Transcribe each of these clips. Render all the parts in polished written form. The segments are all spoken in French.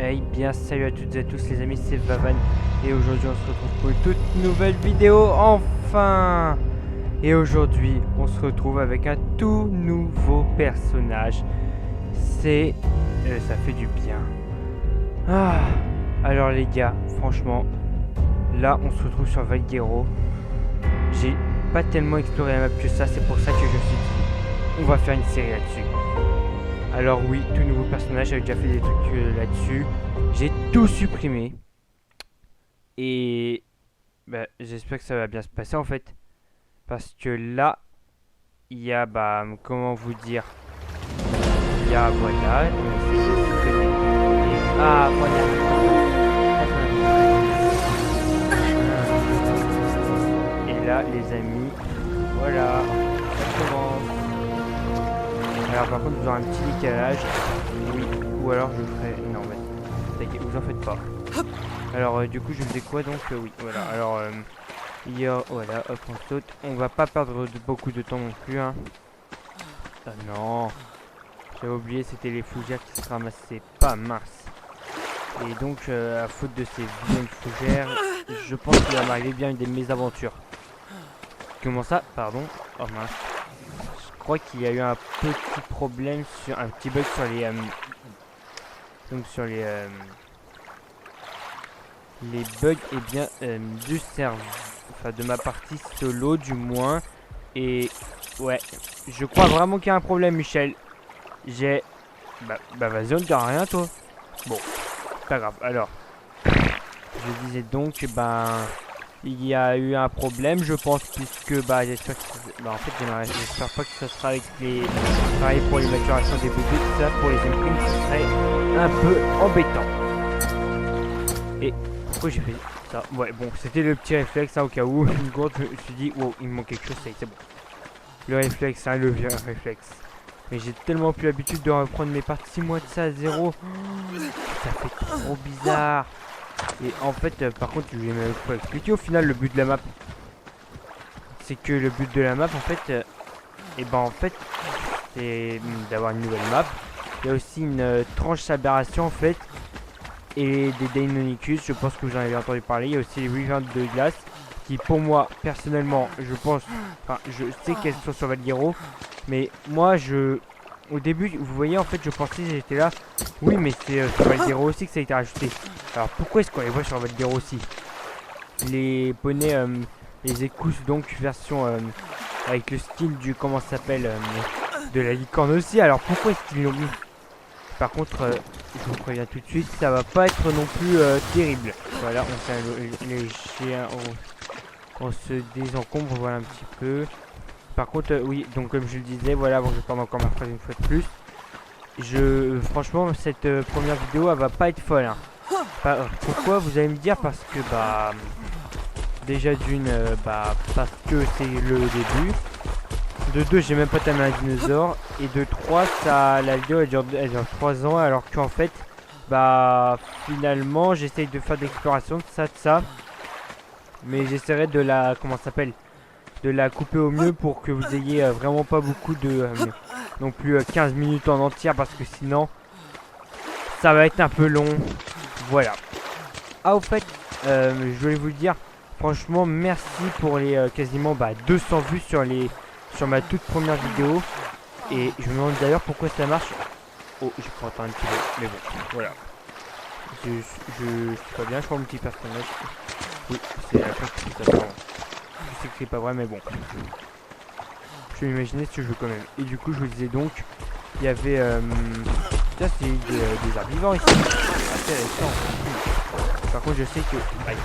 Hey bien salut à toutes et à tous les amis, c'est Vavan et aujourd'hui on se retrouve pour une toute nouvelle vidéo enfin. Et aujourd'hui on se retrouve avec un tout nouveau personnage. C'est... ça fait du bien. Ah. Alors les gars, franchement, là on se retrouve sur Valguero. J'ai pas tellement exploré la map que ça, c'est pour ça que je me suis dit on va faire une série là-dessus. Alors oui, tout nouveau personnage, j'avais déjà fait des trucs là-dessus. J'ai tout supprimé. Et bah, j'espère que ça va bien se passer en fait. Parce que là, il y a, bah, comment vous dire, il y a, voilà, ah, voilà. Et là, les amis, voilà, ça commence. Alors par contre, vous aurez un petit décalage. Oui, ou alors je ferai... Non, mais t'inquiète, vous en faites pas. Alors du coup, je faisais quoi donc oui, voilà. Alors, il y a... Voilà, hop, on saute. On va pas perdre beaucoup de temps non plus, hein. Ah non. J'avais oublié, c'était les fougères qui se ramassaient pas, mince. Et donc, à faute de ces vilaines fougères, je pense qu'il va m'arriver bien une des mésaventures. Comment ça? Pardon. Oh mince. Je crois qu'il y a eu un petit problème sur un petit bug sur les donc sur les bugs et bien du serveur, enfin de ma partie solo du moins. Et ouais, je crois vraiment qu'il y a un problème, Michel. J'ai bah vas-y, on ne dira rien toi. Bon, pas grave. Alors je disais donc il y a eu un problème, je pense, puisque bah j'espère que bah en fait j'espère pas que ça sera avec les pareil pour les maturations des bébés, tout ça pour les imprimes, ce serait un peu embêtant. Et pourquoi j'ai fait ça? Ouais bon, c'était le petit réflexe hein, au cas où une gourde, je me suis dit wow, il me manque quelque chose, c'est bon. Le réflexe, hein, le vieux réflexe. Mais j'ai tellement plus l'habitude de reprendre mes parties 6 mois de ça à zéro. Ça fait trop bizarre. Et en fait, par contre, je vais me expliquer au final le but de la map. C'est que le but de la map, en fait, et ben en fait, c'est d'avoir une nouvelle map. Il y a aussi une tranche aberration en fait. Et des Deinonychus, je pense que vous en avez entendu parler. Il y a aussi les Wyverns de glace. Qui pour moi, personnellement, je pense... Enfin, je sais qu'elles sont sur Valguero. Mais moi, au début, vous voyez, en fait, je pensais que j'étais là. Oui, mais c'est sur Valguero aussi que ça a été rajouté. Alors, pourquoi est-ce qu'on les voit sur Valguero aussi? Les poneys, les écousses, donc, version avec le style du, comment ça s'appelle, de la licorne aussi. Alors, pourquoi est-ce qu'ils l'ont mis? Par contre, je vous préviens tout de suite, ça va pas être non plus terrible. Voilà, on fait les chiens, on se désencombre, voilà un petit peu. Par contre, oui, donc comme je le disais, voilà, bon, je vais prendre encore ma phrase une fois de plus. Franchement, cette première vidéo, elle va pas être folle. Hein. Pourquoi vous allez me dire? Parce que, bah, déjà d'une, parce que c'est le début. De 2, j'ai même pas terminé un dinosaure. Et de 3, la vidéo elle dure 3 ans. Alors qu'en fait, bah, finalement, j'essaye de faire de l'exploration de ça. Mais j'essaierai de la, comment ça s'appelle, de la couper au mieux pour que vous ayez vraiment pas beaucoup de non plus 15 minutes en entière parce que sinon ça va être un peu long. Voilà. Ah au fait, je voulais vous le dire, franchement merci pour les quasiment 200 vues sur ma toute première vidéo. Et je me demande d'ailleurs pourquoi ça marche. Oh, j'ai pas entendu un petit peu, mais bon, voilà. Je suis pas bien, je crois mon petit personnage. Oui, c'est la chose qui je sais que c'est pas vrai, mais bon. Je vais m'imaginer ce jeu quand même. Et du coup, je vous disais donc, il y avait... ça, c'est des herbivores ici. Intéressant. Par contre, je sais que... Aïe.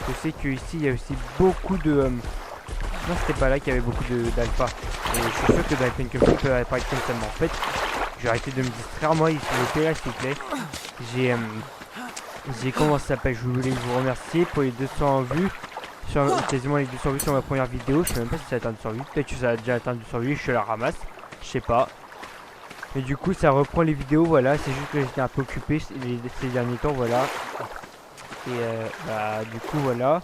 Je sais que ici, il y a aussi beaucoup de... Non, c'était pas là qu'il y avait beaucoup d'alpha. Et je suis sûr que dans les Pen Company, peut apparaître comme ça. Mais en fait, j'ai arrêté de me distraire. Moi, il faut le là, s'il vous plaît. J'ai comment ça s'appelle, je voulais vous remercier pour les 200 vues, quasiment les 200 vues sur ma première vidéo. Je sais même pas si ça a atteint 200 vues, peut-être que ça a déjà atteint 200 vues, je la ramasse, je sais pas. Mais du coup ça reprend les vidéos, voilà, c'est juste que j'étais un peu occupé ces derniers temps, voilà. Et du coup voilà.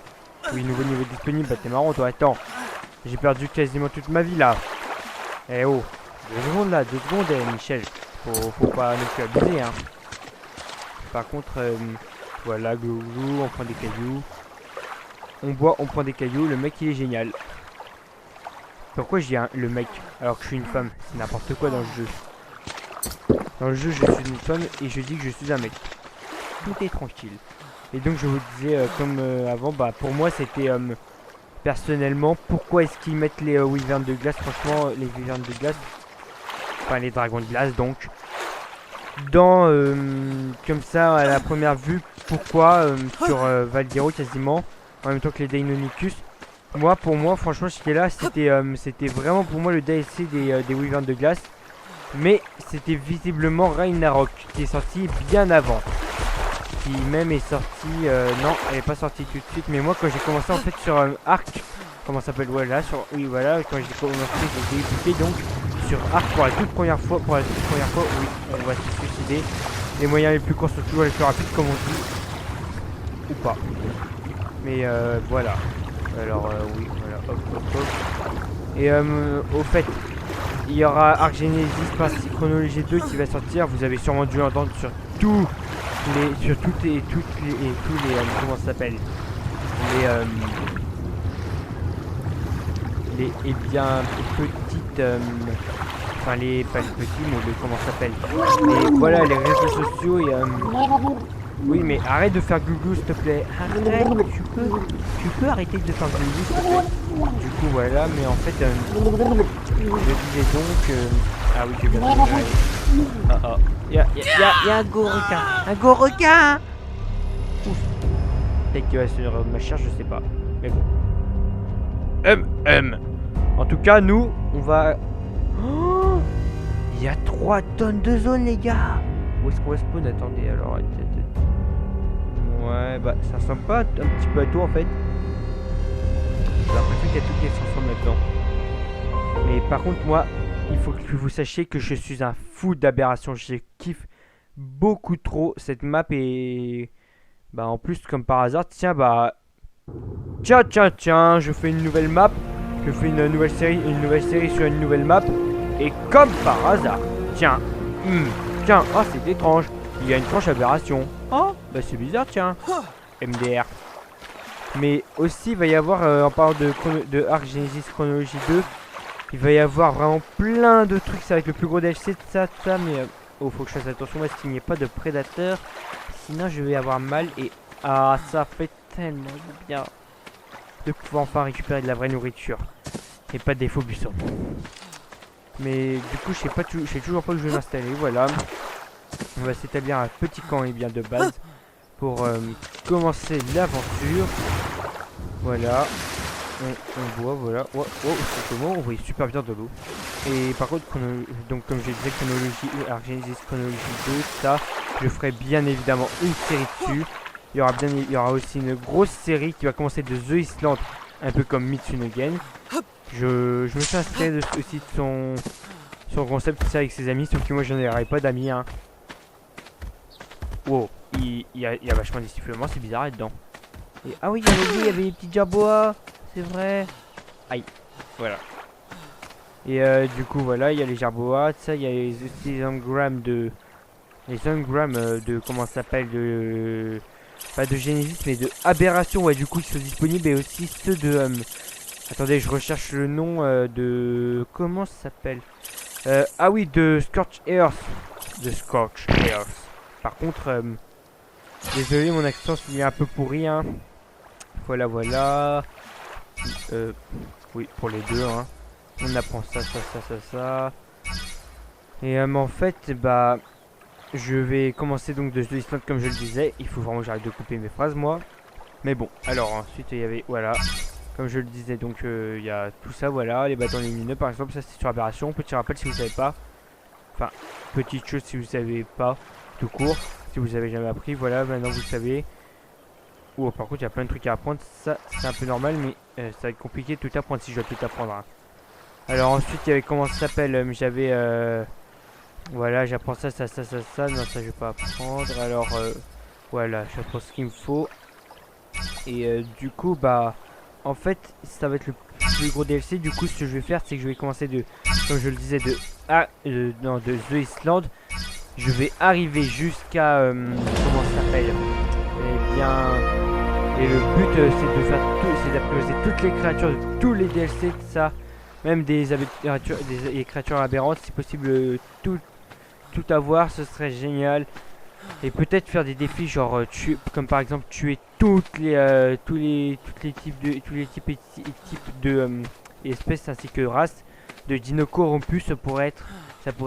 Oui, nouveau niveau disponible, bah t'es marrant toi, attends. J'ai perdu quasiment toute ma vie là. Eh oh, 2 secondes là, 2 secondes Michel. Faut pas non plus abuser hein. par contre, voilà, glou, on prend des cailloux. On boit, on prend des cailloux. Le mec, il est génial. Pourquoi je dis le mec alors que je suis une femme? C'est n'importe quoi dans le jeu. Dans le jeu, je suis une femme et je dis que je suis un mec. Tout est tranquille. Et donc, je vous disais, comme avant, bah pour moi, c'était personnellement, pourquoi est-ce qu'ils mettent les wyverns de glace? Franchement, les wyverns de glace, enfin les dragons de glace, donc dans comme ça à la première vue, pourquoi sur Val d'Hero quasiment en même temps que les Deinonychus. Moi, pour moi, franchement, ce qui est là, c'était vraiment pour moi le DLC des wyverns de glace. Mais c'était visiblement Ragnarok qui est sorti bien avant. Qui même est sorti... non, elle n'est pas sortie tout de suite. Mais moi, quand j'ai commencé en fait sur Arc, comment ça s'appelle? Voilà, sur... Oui, voilà, quand j'ai commencé, j'ai débuté donc sur Arc pour la toute première fois. Oui, on va se suicider. Les moyens les plus courts sont toujours les plus rapides, comme on dit. Ou pas. Mais voilà. Alors, oui, voilà, hop, hop, hop. Et au fait... Il y aura Arc Genesis Partie Chronologie 2 qui va sortir. Vous avez sûrement dû l'entendre sur tous les comment ça s'appelle les eh bien petites enfin les pas les petits mais les comment ça s'appelle et voilà les réseaux sociaux et oui mais arrête de faire glouglou s'il te plaît. Arrête, tu peux arrêter de faire glouglou s'il te plaît. Du coup voilà mais en fait je disais donc ah oui j'ai bien compris. Oh oh y a un gros requin. Un gros requin. Ouf. Peut-être qu'il va se ma chère, je sais pas. Mais bon. En tout cas nous on va. Oh, il y a 3 tonnes de zone les gars. Où est-ce qu'on va spawn? Attendez alors. Ouais bah ça ressemble pas un petit peu à tout en fait. J'ai l'impression qu'il y a tout qui se ressemble là-dedans. Mais par contre moi, il faut que vous sachiez que je suis un fou d'aberration. Je kiffe beaucoup trop cette map et bah en plus comme par hasard, tiens bah tiens, je fais une nouvelle map, je fais une nouvelle série sur une nouvelle map et comme par hasard, tiens, oh c'est étrange, il y a une tranche aberration. Oh bah c'est bizarre tiens, MDR. Mais aussi il va y avoir en parlant de Arc Genesis Chronologie 2. Il va y avoir vraiment plein de trucs, ça va être le plus gros DLC de ça, tout ça, mais oh, faut que je fasse attention parce qu'il n'y ait pas de prédateurs, sinon je vais avoir mal et ah, ça fait tellement de bien de pouvoir enfin récupérer de la vraie nourriture et pas des faux buissons. Mais du coup, je sais toujours pas où je vais m'installer, voilà. On va s'établir un petit camp et bien de base pour commencer l'aventure. Voilà. On voit, voilà. Oh, c'est comment on voit super bien de l'eau. Et par contre, donc comme je disais, chronologie Arc Genesis Chronologie 2, ça, je ferai bien évidemment une série dessus. Il y aura aussi une grosse série qui va commencer de The Island, un peu comme Mitsunogen. Je me suis inspiré aussi de son concept ça avec ses amis, sauf que moi je n'aurai pas d'amis. Hein. Wow, il y a vachement des sifflements, c'est bizarre là-dedans. Et, ah oui, il y avait les petits jabois. C'est vrai. Aïe. Voilà. Et du coup, voilà, il y a les gerbois. Ça, il y a les engrammes de... Les engrammes de... Comment ça s'appelle? De... Pas de Genesis, mais de Aberration. Ouais, du coup, qui sont disponibles. Et aussi ceux de... Attendez, je recherche le nom de... Comment ça s'appelle? Ah oui, de Scorch Earth. De Scorch Earth. Par contre... désolé, mon accent, il est un peu pourri, hein. Voilà. Oui, pour les deux, hein. On apprend ça. Et en fait, bah, je vais commencer donc de The Island comme je le disais. Il faut vraiment que j'arrête de couper mes phrases, moi. Mais bon, alors ensuite, il y avait, voilà. Comme je le disais, donc, il y a tout ça, voilà. Les bâtons lumineux, par exemple, ça c'est sur Aberration. Petit rappel si vous savez pas. Enfin, petite chose si vous savez pas, tout court. Si vous avez jamais appris, voilà, maintenant vous savez. Oh, par contre, il y a plein de trucs à apprendre. Ça, c'est un peu normal, mais ça va être compliqué de tout apprendre si je dois tout apprendre. Hein. Alors, ensuite, il y avait comment ça s'appelle j'avais. Voilà, j'apprends ça. Non, ça, je vais pas apprendre. Alors, voilà, j'apprends ce qu'il me faut. Et du coup, bah. En fait, ça va être le plus gros DLC. Du coup, ce que je vais faire, c'est que je vais commencer de. Comme je le disais, de The Island. je vais arriver jusqu'à comment ça s'appelle? Eh bien, et le but c'est de faire tout, c'est d'apprivoiser toutes les créatures de tous les DLC de ça, même des créatures aberrantes, si possible, tout avoir, ce serait génial. Et peut-être faire des défis genre tuer, comme par exemple tuer tous les types types de espèces ainsi que races de dinos corrompus, ça pourrait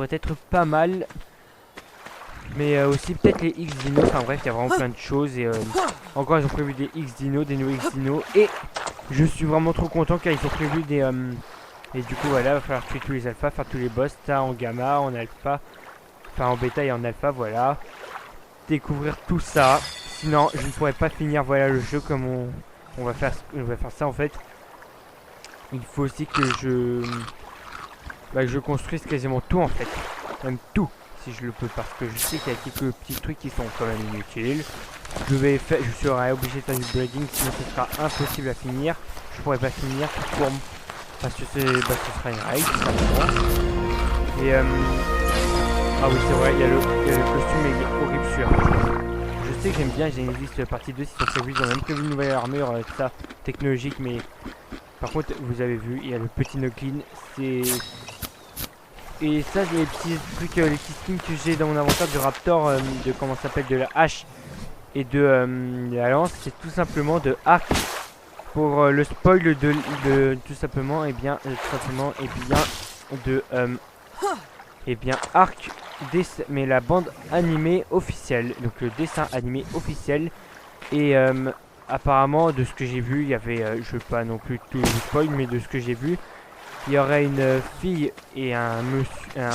être pas mal. Mais aussi peut-être les X dinos, enfin bref, il y a vraiment plein de choses. Et encore ils ont prévu des X dinos, des nouveaux X dinos. Et je suis vraiment trop content car ils ont prévu des... et du coup voilà, il va falloir tuer tous les alphas, faire tous les boss, ça en gamma, en alpha, enfin en bêta et en alpha, voilà. Découvrir tout ça. Sinon je ne pourrais pas finir voilà le jeu comme on va faire ça en fait. Il faut aussi que je construise quasiment tout en fait. Même tout si je le peux, parce que je sais qu'il y a quelques petits trucs qui sont quand même inutiles. Je serai obligé de faire du breeding, sinon ce sera impossible à finir. Je pourrais pas finir pour parce que ce sera une règle tout simplement. Et ah oui c'est vrai, il y a le costume, il est horrible celui-là. Je sais que j'aime bien Genesis partie 2 si sont prévus, ils ont même prévu une nouvelle armure ça technologique, mais par contre vous avez vu, il y a le petit Noglin, c'est... Et ça, les petits trucs, les petits skins que j'ai dans mon inventaire du Raptor, de comment ça s'appelle, de la hache et de la lance, c'est tout simplement de arc. Pour le spoil de tout simplement, et bien, arc, mais la bande animée officielle, donc le dessin animé officiel. Et apparemment, de ce que j'ai vu, il y avait, je veux pas non plus tout le spoil, mais de ce que j'ai vu, il y aurait une fille et un monsieur, une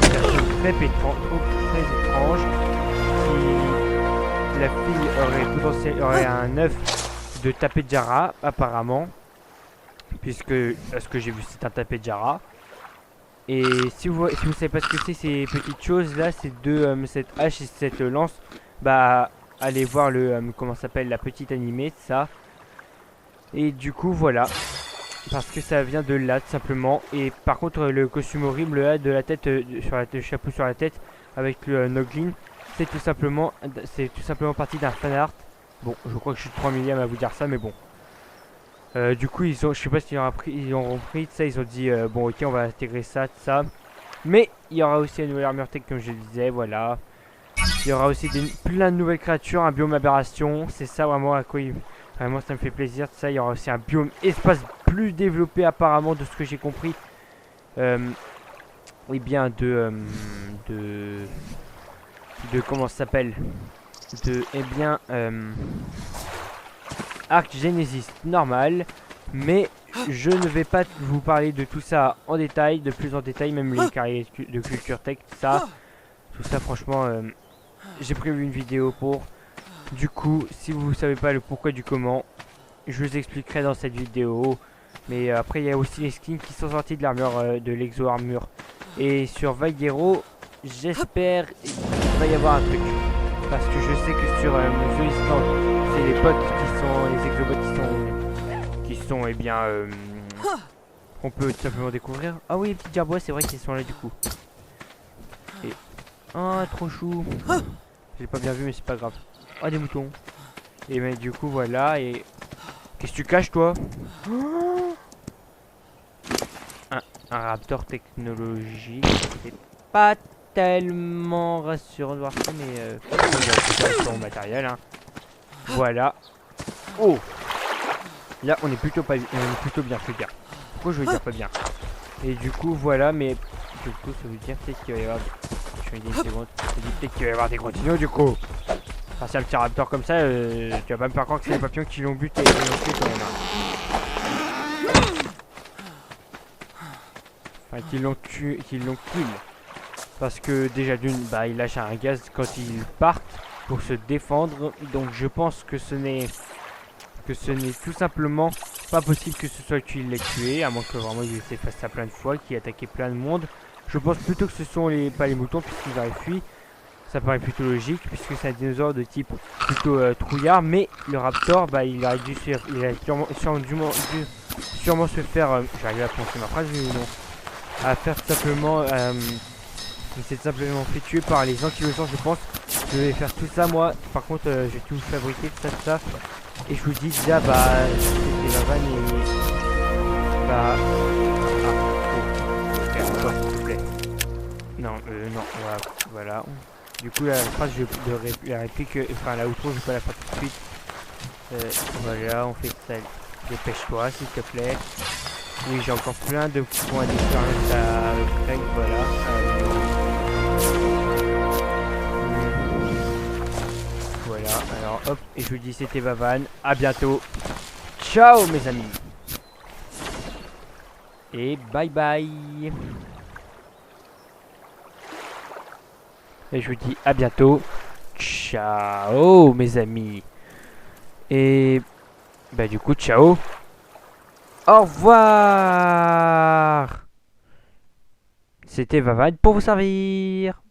personne très étrange. La fille aurait un œuf de Tapejara apparemment, puisque ce que j'ai vu c'est un Tapejara. Et si vous savez pas ce que c'est ces petites choses là, c'est cette hache et cette lance, bah allez voir le comment s'appelle la petite animée ça. Et du coup voilà. Parce que ça vient de là tout simplement. Et par contre le costume horrible là de la tête, le chapeau sur la tête avec le Noglin, c'est tout simplement parti d'un fanart. Bon, je crois que je suis 3 millième à vous dire ça, mais bon. Du coup je sais pas s'ils ont repris ça, ils ont dit bon ok on va intégrer ça, mais il y aura aussi une nouvelle armure tech comme je le disais, voilà. Il y aura aussi plein de nouvelles créatures, un biome aberration, c'est ça vraiment à quoi vraiment ça me fait plaisir. Ça, il y aura aussi un biome espace plus développé apparemment de ce que j'ai compris. Et bien de comment ça s'appelle, Arc Genesis normal. Mais je ne vais pas vous parler de tout ça en détail, de plus en détail, même les carrières de culture tech, tout ça franchement j'ai prévu une vidéo pour. Du coup, si vous ne savez pas le pourquoi du comment, je vous expliquerai dans cette vidéo. Mais après, il y a aussi les skins qui sont sortis de l'armure, de l'exo armure. Et sur Vaguero, j'espère qu'il va y avoir un truc. Parce que je sais que sur The Island, c'est les potes qui sont, les exobots qui sont eh bien, qu'on peut tout simplement découvrir. Ah oui, les petits gerbois, c'est vrai qu'ils sont là du coup. Et... ah, trop chou. J'ai pas bien vu, mais c'est pas grave. Ah, des moutons. Et mais du coup, voilà. Et qu'est-ce que tu caches, toi? Un raptor technologique. C'est pas tellement rassurant de voir ça, mais sur mon matériel. Hein. Voilà. Oh. Là, on est plutôt bien, faut dire. Pourquoi je veux dire pas bien? Et du coup, voilà, mais du coup, ça veut dire peut-être qu'il va y avoir. Je vais dire une seconde. Ça veut dire peut-être qu'il va y avoir des gros dinos, du coup. Enfin, c'est un petit raptor comme ça, tu vas pas me faire croire que c'est les papillons qui l'ont buté quand même. Enfin, qui l'ont kill. Parce que déjà d'une, bah il lâche un gaz quand ils partent pour se défendre. Donc je pense que ce n'est tout simplement pas possible que ce soit qu'il l'ait tué, à moins que vraiment il s'est fait ça plein de fois, qu'il ait attaqué plein de monde. Je pense plutôt que ce sont pas les moutons puisqu'ils auraient fui. Ça paraît plutôt logique puisque c'est un dinosaure de type plutôt trouillard, mais le raptor, bah il a sûrement se faire, j'arrive à prononcer ma phrase ou non, à faire tout simplement Il s'est simplement fait tuer par les ankylosans, je pense. Je vais faire tout ça moi. Par contre, je vais tout fabriquer, tout ça. Et je vous dis déjà, bah, c'était la vanne et... Bah... Ah, calme-toi, s'il te plaît. Non, non, voilà. Du coup, la phrase, je la réplique, enfin, la outro, je vais pas la faire tout de suite. Voilà, on fait ça. Dépêche-toi, s'il te plaît. Oui, j'ai encore plein de points d'expérience à faire, voilà. Voilà, alors hop, et je vous dis c'était Vavan, à bientôt. Ciao mes amis. Et bye bye. Et je vous dis à bientôt. Ciao mes amis. Et bah du coup ciao. Au revoir. C'était Vavan pour vous servir.